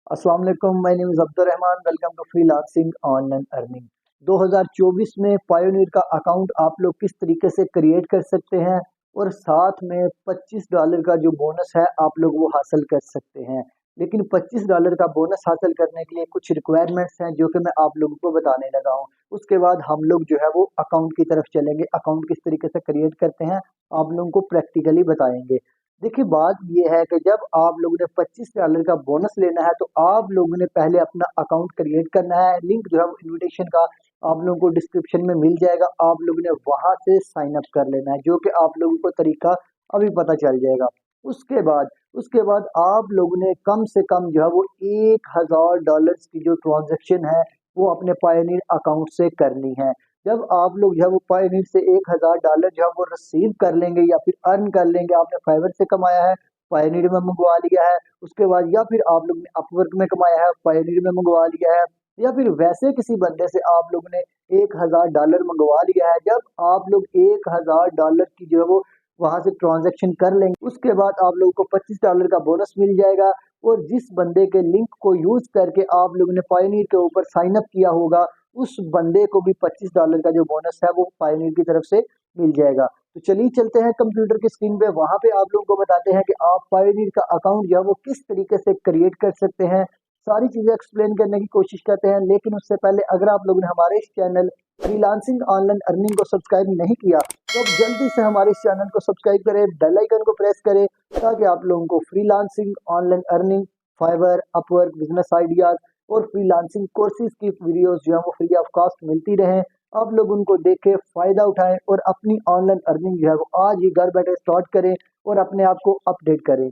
अस्सलाम वालेकुम, my name is Abdurrahman. Welcome to freelancing online earning. 2024 में पायोनियर का अकाउंट आप लोग किस तरीके से क्रिएट कर सकते हैं और साथ में $25 का जो बोनस है आप लोग वो हासिल कर सकते हैं। लेकिन $25 का बोनस हासिल करने के लिए कुछ रिक्वायरमेंट्स हैं जो कि मैं आप लोगों को बताने लगा हूँ। उसके बाद हम लोग जो है वो अकाउंट की तरफ चलेंगे। अकाउंट किस तरीके से क्रिएट करते हैं आप लोगों को प्रैक्टिकली बताएंगे। देखिए, बात ये है कि जब आप लोगों ने $25 का बोनस लेना है तो आप लोगों ने पहले अपना अकाउंट क्रिएट करना है। लिंक जो है वो इनविटेशन का आप लोगों को डिस्क्रिप्शन में मिल जाएगा। आप लोगों ने वहां से साइन अप कर लेना है, जो कि आप लोगों को तरीका अभी पता चल जाएगा। उसके बाद आप लोगों ने कम से कम जो है वो $1000 की जो ट्रांजेक्शन है वो अपने पायोनियर अकाउंट से करनी है। जब आप लोग जो है वो पायोनियर से $1000 जो है वो रिसीव कर लेंगे या फिर अर्न कर लेंगे, आपने फाइवर से कमाया है, पायोनियर में मंगवा लिया है। उसके बाद या फिर आप लोग ने अपवर्क में कमाया है, पायोनियर में मंगवा लिया है, या फिर वैसे किसी बंदे से आप लोगों ने $1000 मंगवा लिया है। जब आप लोग $1000 की जो है वो वहां से ट्रांजेक्शन कर लेंगे, उसके बाद आप लोगों को $25 का बोनस मिल जाएगा। और जिस बंदे के लिंक को यूज करके आप लोगों ने पायोनियर के ऊपर साइन अप किया होगा, उस बंदे को भी $25 का जो बोनस है वो पायोनियर की तरफ से मिल जाएगा। तो चलिए चलते हैं कंप्यूटर की स्क्रीन पे, वहां पे आप लोगों को बताते हैं कि आप पायोनियर का अकाउंट जो है वो किस तरीके से क्रिएट कर सकते हैं। सारी चीजें एक्सप्लेन करने की कोशिश करते हैं, लेकिन उससे पहले अगर आप लोगों ने हमारे इस चैनल फ्रीलांसिंग ऑनलाइन अर्निंग को सब्सक्राइब नहीं किया तो अब जल्दी से हमारे इस चैनल को सब्सक्राइब करें, बेल आइकन को प्रेस करें, ताकि आप लोगों को freelancing online earning, Fiverr, Upwork, business ideas और फ्रीलांसिंग कोर्सेज की वीडियोस जो है वो फ्री ऑफ कॉस्ट मिलती रहे। आप लोग उनको देख के फायदा उठाएं और अपनी ऑनलाइन अर्निंग जो है वो आज ही घर बैठे स्टार्ट करें और अपने आप को अपडेट करें।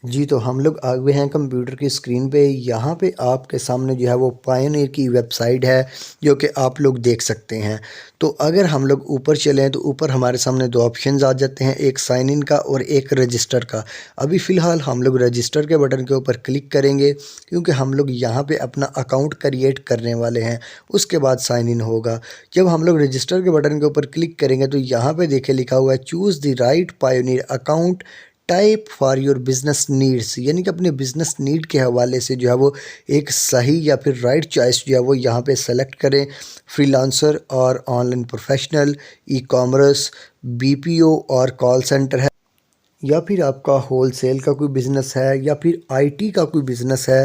जी, तो हम लोग आ गए हैं कंप्यूटर की स्क्रीन पे। यहाँ पे आपके सामने जो है वो पायोनियर की वेबसाइट है, जो कि आप लोग देख सकते हैं। तो अगर हम लोग ऊपर चलें तो ऊपर हमारे सामने दो ऑप्शंस आ जाते हैं, एक साइन इन का और एक रजिस्टर का। अभी फ़िलहाल हम लोग रजिस्टर के बटन के ऊपर क्लिक करेंगे, क्योंकि हम लोग यहाँ पे अपना अकाउंट क्रिएट करने वाले हैं। उसके बाद साइन इन होगा। जब हम लोग रजिस्टर के बटन के ऊपर क्लिक करेंगे तो यहाँ पे देखिए लिखा हुआ है choose the right pioneer account type for your business needs, यानी कि अपने बिजनेस नीड के हवाले से जो है वो एक सही या फिर राइट चॉइस जो है वो यहाँ पे सेलेक्ट करें। फ्रीलांसर और online professional, e commerce, BPO और कॉल सेंटर है, या फिर आपका होलसेल का कोई बिज़नेस है, या फिर आईटी का कोई बिज़नेस है,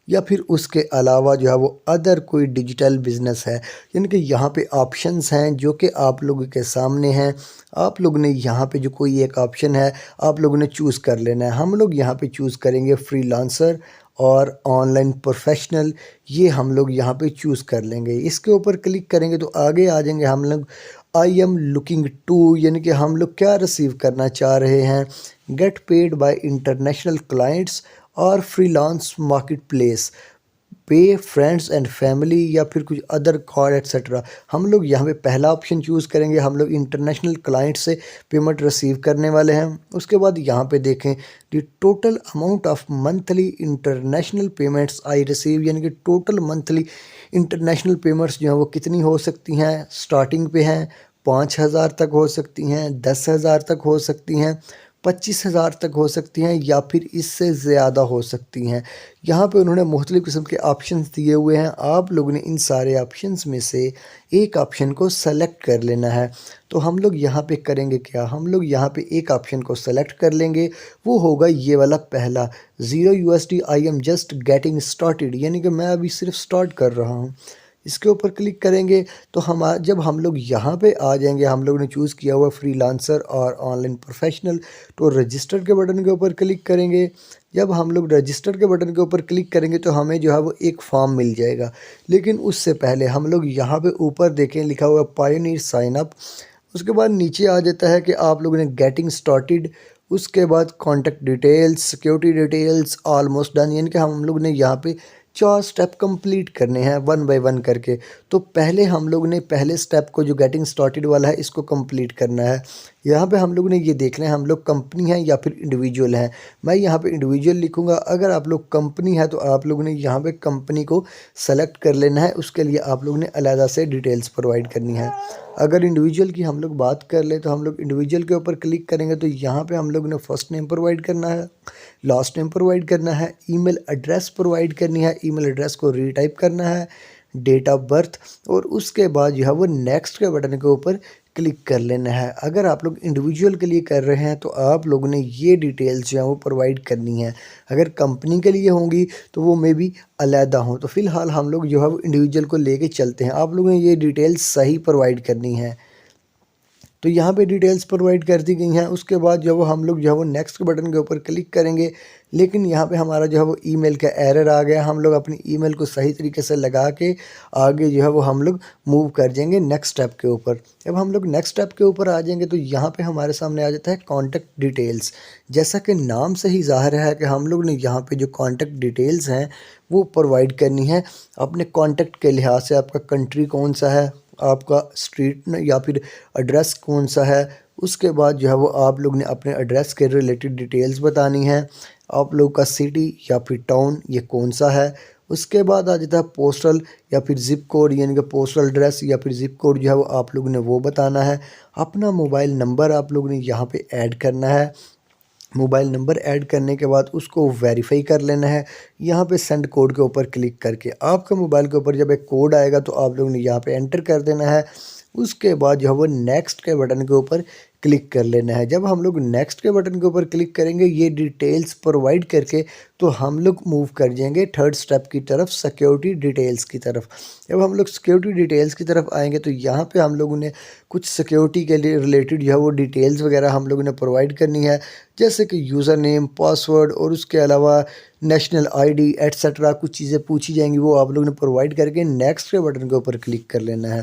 या फिर उसके अलावा जो है वो अदर कोई डिजिटल बिज़नेस है। यानी कि यहाँ पे ऑप्शंस हैं जो कि आप लोगों के सामने हैं। आप लोग ने यहाँ पे जो कोई एक ऑप्शन है आप लोगों ने चूज़ कर लेना है। हम लोग यहाँ पे चूज़ करेंगे फ्रीलांसर और ऑनलाइन प्रोफेशनल। ये हम लोग यहाँ पे चूज़ कर लेंगे। इसके ऊपर क्लिक करेंगे तो आगे आ जाएंगे हम लोग आई एम लुकिंग टू, यानी कि हम लोग क्या रिसीव करना चाह रहे हैं। Get paid by international clients और फ्रीलांस मार्केट प्लेस, पे फ्रेंड्स एंड फैमिली, या फिर कुछ अदर कॉल एक्सेट्रा। हम लोग यहाँ पे पहला ऑप्शन चूज़ करेंगे। हम लोग इंटरनेशनल क्लाइंट से पेमेंट रिसीव करने वाले हैं। उसके बाद यहाँ पे देखें the total amount of monthly international payments I receive, यानी कि टोटल मंथली इंटरनेशनल पेमेंट्स जो हैं वो कितनी हो सकती हैं। स्टार्टिंग पे हैं 5000 तक हो सकती हैं, 10,000 तक हो सकती हैं, 25,000 तक हो सकती हैं, या फिर इससे ज़्यादा हो सकती हैं। यहाँ पे उन्होंने मुख्तलिफ़ किस्म के ऑप्शंस दिए हुए हैं। आप लोगों ने इन सारे ऑप्शंस में से एक ऑप्शन को सेलेक्ट कर लेना है। तो हम लोग यहाँ पे करेंगे क्या, हम लोग यहाँ पे एक ऑप्शन को सेलेक्ट कर लेंगे। वो होगा ये वाला पहला, $0 I am just getting started, यानी कि मैं अभी सिर्फ स्टार्ट कर रहा हूँ। इसके ऊपर क्लिक करेंगे तो जब हम लोग यहाँ पे आ जाएंगे, हम लोग ने चूज़ किया हुआ फ्रीलांसर और ऑनलाइन प्रोफेशनल, तो रजिस्टर के बटन के ऊपर क्लिक करेंगे। जब हम लोग रजिस्टर के बटन के ऊपर क्लिक करेंगे तो हमें जो है वो एक फॉर्म मिल जाएगा। लेकिन उससे पहले हम लोग यहाँ पे ऊपर देखें लिखा हुआ है पायोनियर साइन अप। उसके बाद नीचे आ जाता है कि आप लोगों ने गेटिंग स्टार्टेड। उसके बाद contact details, security details, almost done, यानी कि हम लोग ने यहाँ पे 4 स्टेप कंप्लीट करने हैं वन बाय वन करके। तो पहले हम लोग ने पहले स्टेप को जो गेटिंग स्टार्टेड वाला है इसको कंप्लीट करना है। यहाँ पे हम लोग ने ये देखना है हम लोग कंपनी है या फिर इंडिविजुअल हैं। मैं यहाँ पे इंडिविजुअल लिखूँगा। अगर आप लोग कंपनी है तो आप लोगों ने यहाँ पे कंपनी को सेलेक्ट कर लेना है। उसके लिए आप लोग ने अलहदा से डिटेल्स प्रोवाइड करनी है। अगर इंडिविजुअल की हम लोग बात कर ले तो हम लोग इंडिविजुअल के ऊपर क्लिक करेंगे तो यहाँ पे हम लोग ने फर्स्ट नेम प्रोवाइड करना है, लास्ट नेम प्रोवाइड करना है, ईमेल एड्रेस प्रोवाइड करनी है, ईमेल एड्रेस को रीटाइप करना है, डेट ऑफ बर्थ, और उसके बाद जो है वो नेक्स्ट के बटन के ऊपर क्लिक कर लेना है। अगर आप लोग इंडिविजुअल के लिए कर रहे हैं तो आप लोगों ने ये डिटेल्स जो है वो प्रोवाइड करनी है। अगर कंपनी के लिए होंगी तो वो मे बी अलहदा हों। तो फ़िलहाल हम लोग जो है वो इंडिविजुअल को लेके चलते हैं। आप लोगों ने ये डिटेल्स सही प्रोवाइड करनी है। तो यहाँ पे डिटेल्स प्रोवाइड कर दी गई हैं। उसके बाद जो है वो हम लोग जो है वो नेक्स्ट के बटन के ऊपर क्लिक करेंगे, लेकिन यहाँ पे हमारा जो है वो ईमेल का एरर आ गया। हम लोग अपनी ईमेल को सही तरीके से लगा के आगे जो है वो हम लोग मूव कर जाएंगे नेक्स्ट स्टेप के ऊपर। जब हम लोग नेक्स्ट स्टेप के ऊपर आ जाएंगे तो यहाँ पे हमारे सामने आ जाता है कॉन्टैक्ट डिटेल्स। जैसा कि नाम से ही ज़ाहिर है कि हम लोग ने यहाँ पे जो कॉन्टैक्ट डिटेल्स हैं वो प्रोवाइड करनी है। अपने कॉन्टैक्ट के लिहाज से आपका कंट्री कौन सा है, आपका स्ट्रीट या फिर एड्रेस कौन सा है, उसके बाद जो है वो आप लोग ने अपने एड्रेस के रिलेटेड डिटेल्स बतानी है। आप लोग का सिटी या फिर टाउन ये कौन सा है। उसके बाद आ जाता है पोस्टल या फिर ज़िप कोड, यानी कि पोस्टल एड्रेस या फिर ज़िप कोड जो है वो आप लोगों ने वो बताना है। अपना मोबाइल नंबर आप लोगों ने यहाँ पे ऐड करना है। मोबाइल नंबर ऐड करने के बाद उसको वेरीफाई कर लेना है। यहाँ पे सेंड कोड के ऊपर क्लिक करके आपके मोबाइल के ऊपर जब एक कोड आएगा तो आप लोगों ने यहाँ पे एंटर कर देना है। उसके बाद जो है वो नेक्स्ट के बटन के ऊपर क्लिक कर लेना है। जब हम लोग नेक्स्ट के बटन के ऊपर क्लिक करेंगे ये डिटेल्स प्रोवाइड करके तो हम लोग मूव कर जाएंगे थर्ड स्टेप की तरफ, सिक्योरिटी डिटेल्स की तरफ। जब हम लोग सिक्योरिटी डिटेल्स की तरफ आएंगे तो यहाँ पे हम लोगों ने कुछ सिक्योरिटी के लिए रिलेटेड जो है वो डिटेल्स वगैरह हम लोगों ने प्रोवाइड करनी है, जैसे कि यूज़र नेम, पासवर्ड और उसके अलावा नेशनल आईडी एट्सेट्रा कुछ चीज़ें पूछी जाएंगी, वो आप लोगों ने प्रोवाइड करके नेक्स्ट के बटन के ऊपर क्लिक कर लेना है।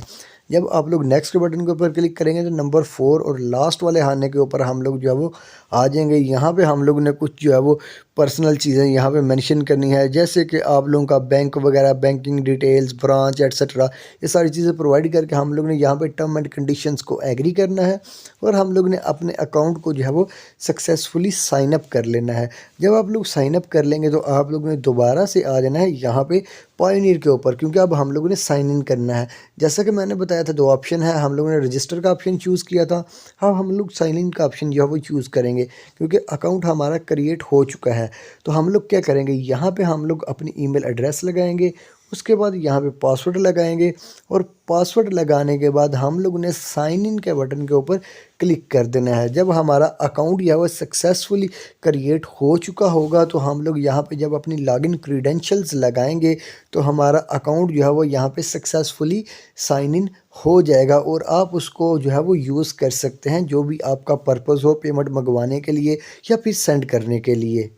जब आप लोग नेक्स्ट के बटन के ऊपर क्लिक करेंगे तो नंबर 4 और लास्ट वाले खाने के ऊपर हम लोग जो है वो आ जाएंगे। यहाँ पे हम लोग ने कुछ जो है वो पर्सनल चीज़ें यहाँ पे मेंशन करनी है, जैसे कि आप लोगों का बैंक वगैरह, बैंकिंग डिटेल्स, ब्रांच एट्सेट्रा, ये सारी चीज़ें प्रोवाइड करके हम लोग ने यहाँ पे टर्म एंड कंडीशंस को एग्री करना है और हम लोग ने अपने अकाउंट को जो है वो सक्सेसफुली साइन अप कर लेना है। जब आप लोग साइन अप कर लेंगे तो आप लोगों ने दोबारा से आ जाना है यहाँ पे पायोनियर के ऊपर, क्योंकि अब हम लोगों ने साइन इन करना है। जैसा कि मैंने बताया था 2 ऑप्शन है, हम लोगों ने रजिस्टर का ऑप्शन चूज़ किया था। हाँ, हम लोग साइन इन का ऑप्शन जो है वो चूज़ करेंगे क्योंकि अकाउंट हमारा क्रिएट हो चुका है। तो हम लोग क्या करेंगे, यहाँ पे हम लोग अपनी ईमेल एड्रेस लगाएंगे, उसके बाद यहाँ पे पासवर्ड लगाएंगे और पासवर्ड लगाने के बाद हम लोग ने साइन इन के बटन के ऊपर क्लिक कर देना है। जब हमारा अकाउंट या वो सक्सेसफुली क्रिएट हो चुका होगा तो हम लोग यहाँ पे जब अपनी लॉगिन क्रीडेंशियल्स लगाएंगे तो हमारा अकाउंट जो है वो यहाँ पे सक्सेसफुली साइन इन हो जाएगा और आप उसको जो है वो यूज़ कर सकते हैं जो भी आपका पर्पज़ हो, पेमेंट मंगवाने के लिए या फिर सेंड करने के लिए।